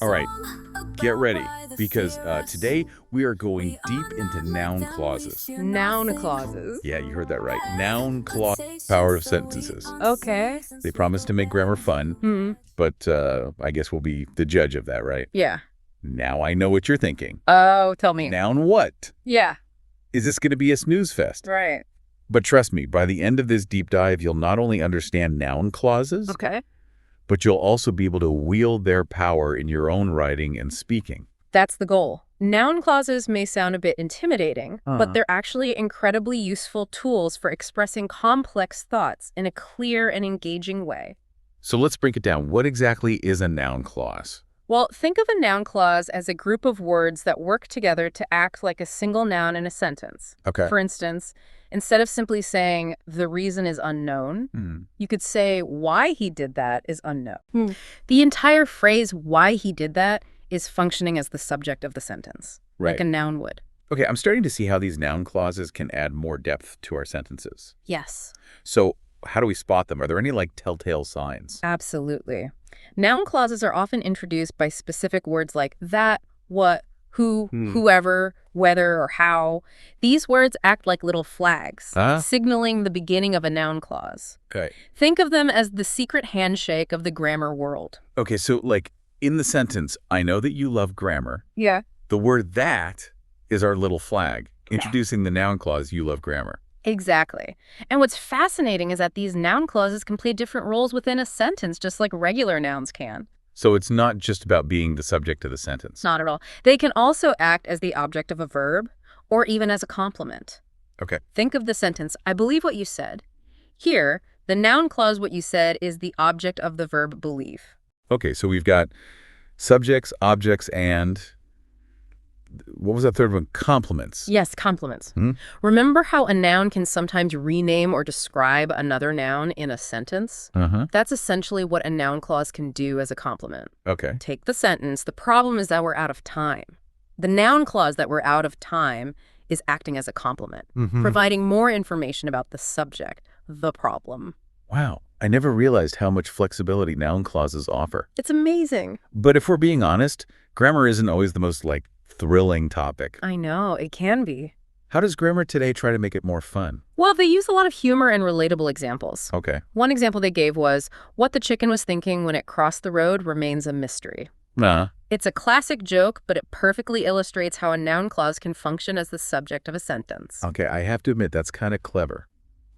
All right, get ready, because today we are going deep into noun clauses. Noun clauses. Yeah, you heard that right. Noun clause power of sentences. Okay. They promise to make grammar fun, but I guess we'll be the judge of that, right? Yeah. Now I know what you're thinking. Oh, tell me. Noun what? Yeah. Is this going to be a snooze fest? Right. But trust me, by the end of this deep dive, you'll not only understand noun clauses, Okay. but you'll also be able to wield their power in your own writing and speaking. That's the goal. Noun clauses may sound a bit intimidating, but they're actually incredibly useful tools for expressing complex thoughts in a clear and engaging way. So let's break it down. What exactly is a noun clause? Well, think of a noun clause as a group of words that work together to act like a single noun in a sentence. Okay. For instance, instead of simply saying, the reason is unknown, you could say, why he did that is unknown. The entire phrase, why he did that, is functioning as the subject of the sentence, like a noun would. Okay, I'm starting to see how these noun clauses can add more depth to our sentences. Yes. So how do we spot them? Are there any, telltale signs? Absolutely. Noun clauses are often introduced by specific words like that, what, who, whoever, whether, or how. These words act like little flags, signaling the beginning of a noun clause. Okay. Think of them as the secret handshake of the grammar world. Okay, so, in the sentence, I know that you love grammar. Yeah. The word that is our little flag, introducing the noun clause, you love grammar. Exactly. And what's fascinating is that these noun clauses can play different roles within a sentence, just like regular nouns can. So it's not just about being the subject of the sentence. Not at all. They can also act as the object of a verb, or even as a complement. Okay. Think of the sentence, I believe what you said. Here, the noun clause, what you said, is the object of the verb believe. Okay, so we've got subjects, objects, and what was that third one? Complements. Yes, complements. Remember how a noun can sometimes rename or describe another noun in a sentence? That's essentially what a noun clause can do as a complement. Okay. Take the sentence. The problem is that we're out of time. The noun clause that we're out of time is acting as a complement, providing more information about the subject, the problem. Wow. I never realized how much flexibility noun clauses offer. It's amazing. But if we're being honest, grammar isn't always the most, thrilling topic. I know, it can be. How does grammar today try to make it more fun? Well, they use a lot of humor and relatable examples. Okay. One example they gave was, what the chicken was thinking when it crossed the road remains a mystery. It's a classic joke, but it perfectly illustrates how a noun clause can function as the subject of a sentence. Okay, I have to admit, that's kind of clever.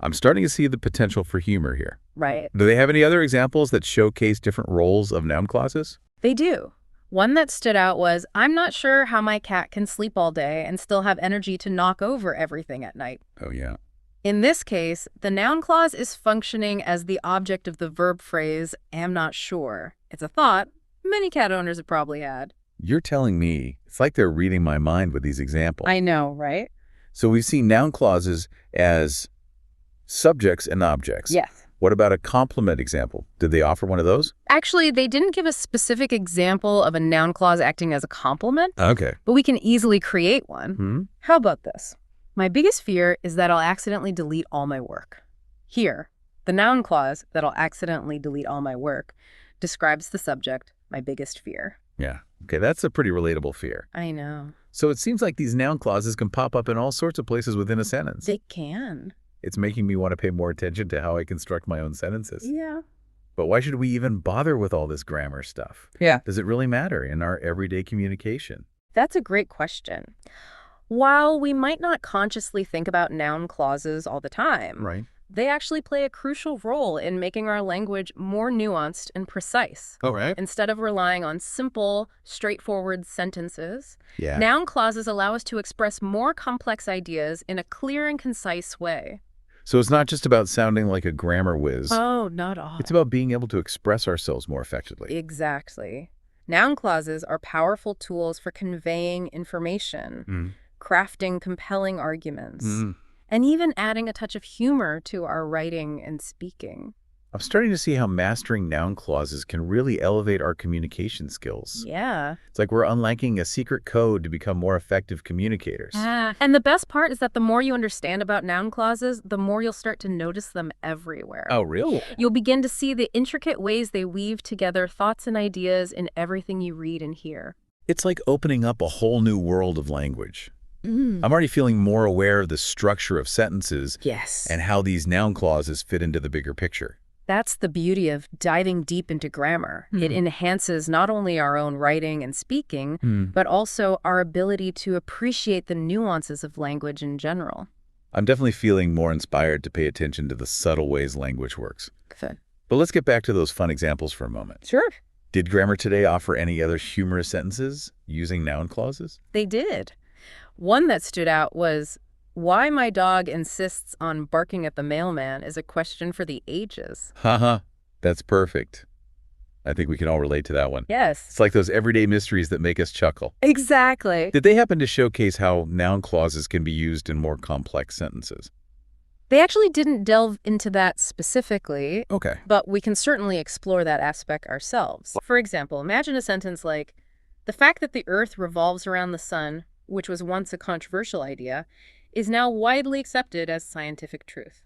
I'm starting to see the potential for humor here. Right. Do they have any other examples that showcase different roles of noun clauses? They do. One that stood out was, I'm not sure how my cat can sleep all day and still have energy to knock over everything at night. Oh, yeah. In this case, the noun clause is functioning as the object of the verb phrase, am not sure. It's a thought many cat owners have probably had. You're telling me it's like they're reading my mind with these examples. I know, right? So we've seen noun clauses as subjects and objects. Yes. What about a complement example? Did they offer one of those? Actually, they didn't give a specific example of a noun clause acting as a complement, Okay. but we can easily create one. How about this? My biggest fear is that I'll accidentally delete all my work. Here, the noun clause that I'll accidentally delete all my work describes the subject, my biggest fear. Yeah. Okay, that's a pretty relatable fear. I know. So it seems like these noun clauses can pop up in all sorts of places within a sentence. They can. It's making me want to pay more attention to how I construct my own sentences. Yeah. But why should we even bother with all this grammar stuff? Yeah. Does it really matter in our everyday communication? That's a great question. While we might not consciously think about noun clauses all the time, Right. they actually play a crucial role in making our language more nuanced and precise. Oh, right. Instead of relying on simple, straightforward sentences, Yeah. noun clauses allow us to express more complex ideas in a clear and concise way. So it's not just about sounding like a grammar whiz. Oh, not all. It's about being able to express ourselves more effectively. Exactly. Noun clauses are powerful tools for conveying information, crafting compelling arguments, and even adding a touch of humor to our writing and speaking. I'm starting to see how mastering noun clauses can really elevate our communication skills. Yeah. It's like we're unlocking a secret code to become more effective communicators. And the best part is that the more you understand about noun clauses, the more you'll start to notice them everywhere. Oh, really? You'll begin to see the intricate ways they weave together thoughts and ideas in everything you read and hear. It's like opening up a whole new world of language. I'm already feeling more aware of the structure of sentences and how these noun clauses fit into the bigger picture. That's the beauty of diving deep into grammar. It enhances not only our own writing and speaking, but also our ability to appreciate the nuances of language in general. I'm definitely feeling more inspired to pay attention to the subtle ways language works. Good. But let's get back to those fun examples for a moment. Sure. Did Grammar Today offer any other humorous sentences using noun clauses? They did. One that stood out was, "Why my dog insists on barking at the mailman is a question for the ages." Haha, that's perfect. I think we can all relate to that one. Yes. It's like those everyday mysteries that make us chuckle. Exactly. Did they happen to showcase how noun clauses can be used in more complex sentences? They actually didn't delve into that specifically, Okay. but we can certainly explore that aspect ourselves. For example, imagine a sentence like, "The fact that the Earth revolves around the sun, which was once a controversial idea, is now widely accepted as scientific truth."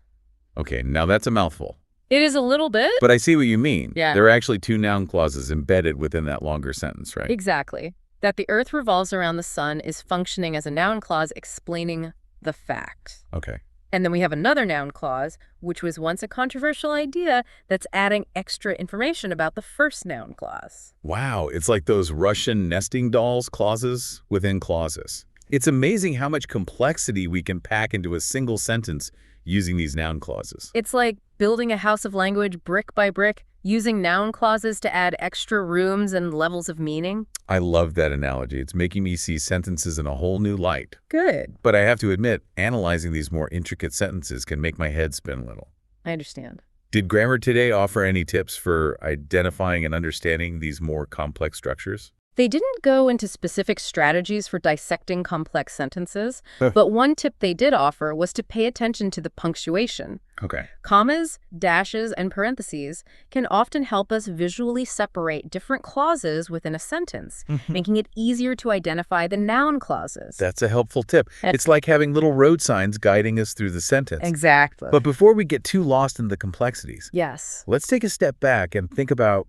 Okay, now that's a mouthful. It is a little bit. But I see what you mean. Yeah. There are actually two noun clauses embedded within that longer sentence, right? Exactly. That the Earth revolves around the sun is functioning as a noun clause explaining the fact. Okay. And then we have another noun clause, which was once a controversial idea, that's adding extra information about the first noun clause. Wow, it's like those Russian nesting dolls clauses within clauses. It's amazing how much complexity we can pack into a single sentence using these noun clauses. It's like building a house of language brick by brick, using noun clauses to add extra rooms and levels of meaning. I love that analogy. It's making me see sentences in a whole new light. Good. But I have to admit, analyzing these more intricate sentences can make my head spin a little. I understand. Did Grammar Today offer any tips for identifying and understanding these more complex structures? They didn't go into specific strategies for dissecting complex sentences, but one tip they did offer was to pay attention to the punctuation. Okay. Commas, dashes, and parentheses can often help us visually separate different clauses within a sentence, making it easier to identify the noun clauses. That's a helpful tip. It's like having little road signs guiding us through the sentence. Exactly. But before we get too lost in the complexities, Yes. let's take a step back and think about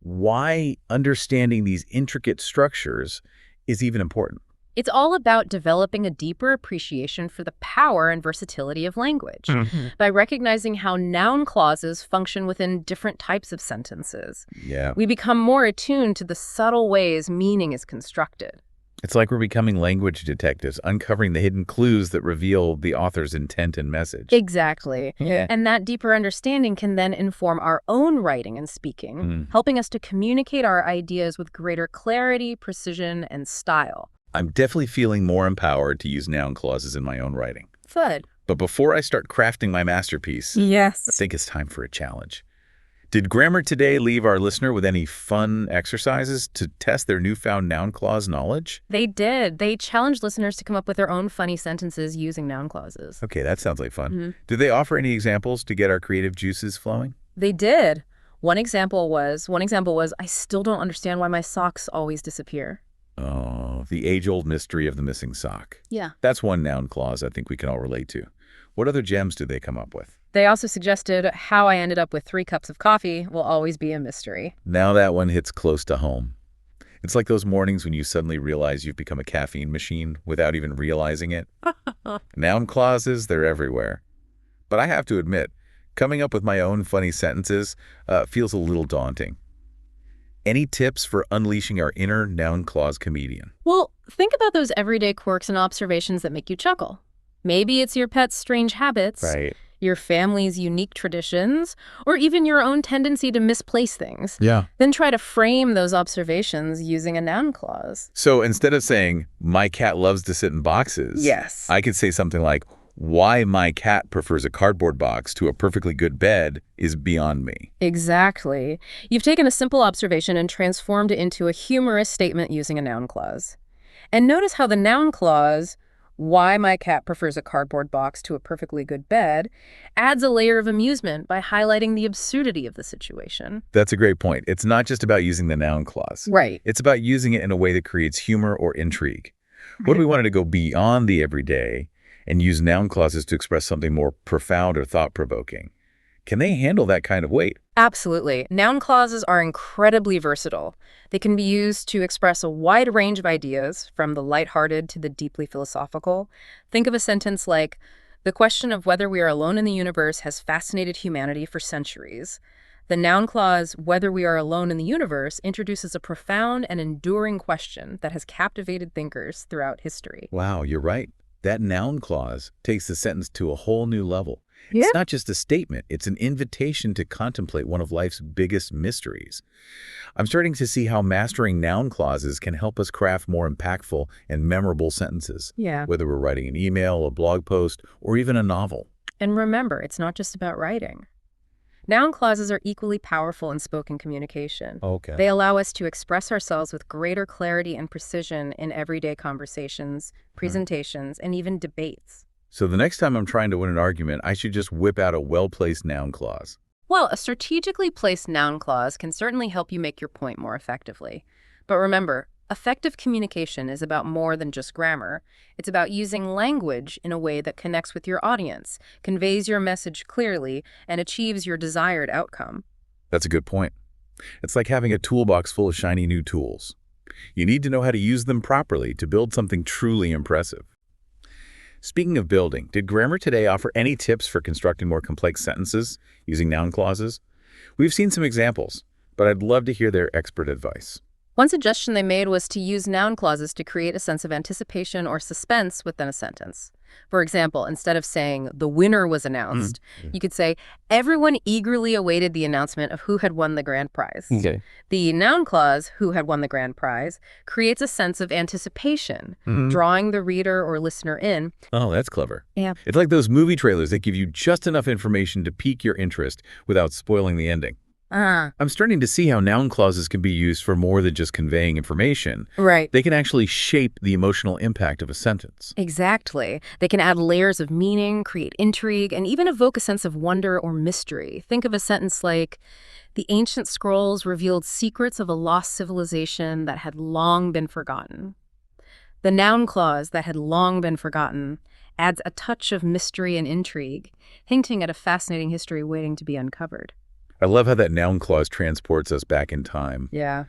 why understanding these intricate structures is even important. It's all about developing a deeper appreciation for the power and versatility of language by recognizing how noun clauses function within different types of sentences. Yeah. We become more attuned to the subtle ways meaning is constructed. It's like we're becoming language detectives, uncovering the hidden clues that reveal the author's intent and message. Exactly. Yeah. And that deeper understanding can then inform our own writing and speaking, helping us to communicate our ideas with greater clarity, precision, and style. I'm definitely feeling more empowered to use noun clauses in my own writing. Good. But before I start crafting my masterpiece, Yes. I think it's time for a challenge. Did Grammar Today leave our listener with any fun exercises to test their newfound noun clause knowledge? They did. They challenged listeners to come up with their own funny sentences using noun clauses. Okay, that sounds like fun. Did they offer any examples to get our creative juices flowing? They did. One example was, "I still don't understand why my socks always disappear." Oh, the age-old mystery of the missing sock. Yeah. That's one noun clause I think we can all relate to. What other gems did they come up with? They also suggested, "How I ended up with 3 cups of coffee will always be a mystery." Now that one hits close to home. It's like those mornings when you suddenly realize you've become a caffeine machine without even realizing it. Noun clauses, they're everywhere. But I have to admit, coming up with my own funny sentences feels a little daunting. Any tips for unleashing our inner noun clause comedian? Well, think about those everyday quirks and observations that make you chuckle. Maybe it's your pet's strange habits, Right. your family's unique traditions, or even your own tendency to misplace things. Yeah. Then try to frame those observations using a noun clause. So instead of saying, my cat loves to sit in boxes, Yes. I could say something like, why my cat prefers a cardboard box to a perfectly good bed is beyond me. Exactly. You've taken a simple observation and transformed it into a humorous statement using a noun clause. And notice how the noun clause, why my cat prefers a cardboard box to a perfectly good bed adds a layer of amusement by highlighting the absurdity of the situation. That's a great point. It's not just about using the noun clause. Right. It's about using it in a way that creates humor or intrigue. What if we wanted to go beyond the everyday and use noun clauses to express something more profound or thought-provoking? Can they handle that kind of weight? Absolutely. Noun clauses are incredibly versatile. They can be used to express a wide range of ideas, from the lighthearted to the deeply philosophical. Think of a sentence like, "The question of whether we are alone in the universe has fascinated humanity for centuries." The noun clause, "whether we are alone in the universe," introduces a profound and enduring question that has captivated thinkers throughout history. Wow, you're right. That noun clause takes the sentence to a whole new level. Yeah. It's not just a statement, it's an invitation to contemplate one of life's biggest mysteries. I'm starting to see how mastering noun clauses can help us craft more impactful and memorable sentences, Yeah. whether we're writing an email, a blog post, or even a novel. And remember, it's not just about writing. Noun clauses are equally powerful in spoken communication. Okay. They allow us to express ourselves with greater clarity and precision in everyday conversations, presentations, and even debates. So the next time I'm trying to win an argument, I should just whip out a well-placed noun clause. Well, a strategically placed noun clause can certainly help you make your point more effectively. But remember, effective communication is about more than just grammar. It's about using language in a way that connects with your audience, conveys your message clearly, and achieves your desired outcome. That's a good point. It's like having a toolbox full of shiny new tools. You need to know how to use them properly to build something truly impressive. Speaking of building, did Grammar Today offer any tips for constructing more complex sentences using noun clauses? We've seen some examples, but I'd love to hear their expert advice. One suggestion they made was to use noun clauses to create a sense of anticipation or suspense within a sentence. For example, instead of saying, "the winner was announced," you could say, "everyone eagerly awaited the announcement of who had won the grand prize." Okay. The noun clause, "who had won the grand prize," creates a sense of anticipation, drawing the reader or listener in. Oh, that's clever. Yeah. It's like those movie trailers that give you just enough information to pique your interest without spoiling the ending. I'm starting to see how noun clauses can be used for more than just conveying information. Right. They can actually shape the emotional impact of a sentence. Exactly. They can add layers of meaning, create intrigue, and even evoke a sense of wonder or mystery. Think of a sentence like, "The ancient scrolls revealed secrets of a lost civilization that had long been forgotten." The noun clause, "that had long been forgotten," adds a touch of mystery and intrigue, hinting at a fascinating history waiting to be uncovered. I love how that noun clause transports us back in time, Yeah.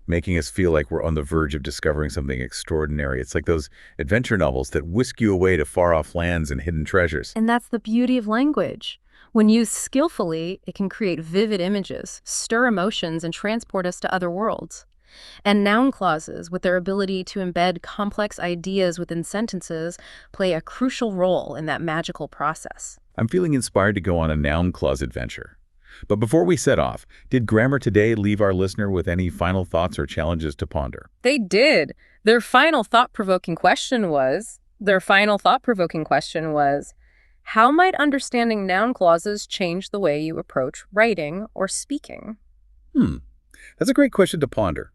making us feel like we're on the verge of discovering something extraordinary. It's like those adventure novels that whisk you away to far-off lands and hidden treasures. And that's the beauty of language. When used skillfully, it can create vivid images, stir emotions, and transport us to other worlds. And noun clauses, with their ability to embed complex ideas within sentences, play a crucial role in that magical process. I'm feeling inspired to go on a noun clause adventure. But before we set off, did Grammar Today leave our listener with any final thoughts or challenges to ponder? They did. Their final thought-provoking question was, how might understanding noun clauses change the way you approach writing or speaking? That's a great question to ponder.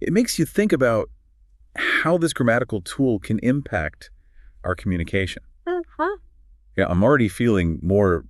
It makes you think about how this grammatical tool can impact our communication. Yeah, I'm already feeling more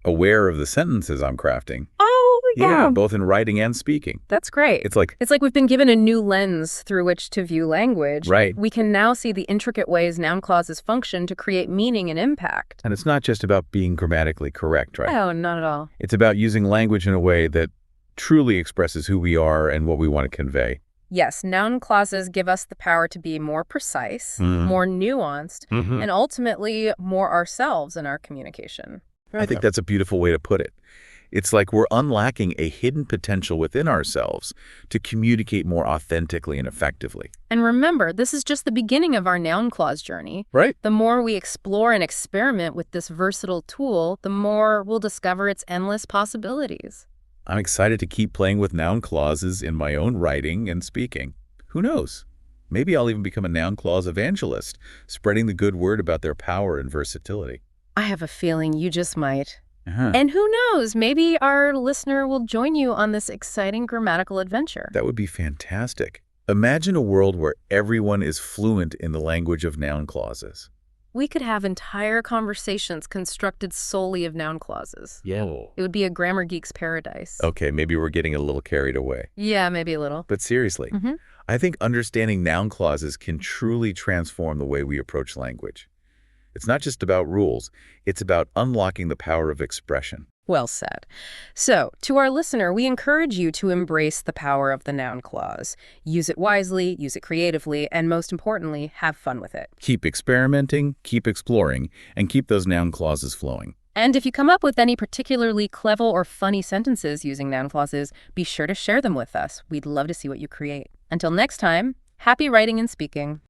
aware of the sentences I'm crafting. Oh, yeah. Both in writing and speaking. That's great. It's like, we've been given a new lens through which to view language. Right. We can now see the intricate ways noun clauses function to create meaning and impact. and it's not just about being grammatically correct, right? Oh, not at all. It's about using language in a way that truly expresses who we are and what we want to convey. Yes, noun clauses give us the power to be more precise, more nuanced, and ultimately more ourselves in our communication. I think that's a beautiful way to put it. It's like we're unlocking a hidden potential within ourselves to communicate more authentically and effectively. And remember, this is just the beginning of our noun clause journey. Right. The more we explore and experiment with this versatile tool, the more we'll discover its endless possibilities. I'm excited to keep playing with noun clauses in my own writing and speaking. Who knows? Maybe I'll even become a noun clause evangelist, spreading the good word about their power and versatility. I have a feeling you just might. And who knows, maybe our listener will join you on this exciting grammatical adventure. That would be fantastic. Imagine a world where everyone is fluent in the language of noun clauses. We could have entire conversations constructed solely of noun clauses. Yeah. It would be a grammar geek's paradise. Okay, maybe we're getting a little carried away. Yeah, maybe a little. But seriously, I think understanding noun clauses can truly transform the way we approach language. It's not just about rules, it's about unlocking the power of expression. Well said. So, to our listener, we encourage you to embrace the power of the noun clause. Use it wisely, use it creatively, and most importantly, have fun with it. Keep experimenting, keep exploring, and keep those noun clauses flowing. And if you come up with any particularly clever or funny sentences using noun clauses, be sure to share them with us. We'd love to see what you create. Until next time, happy writing and speaking.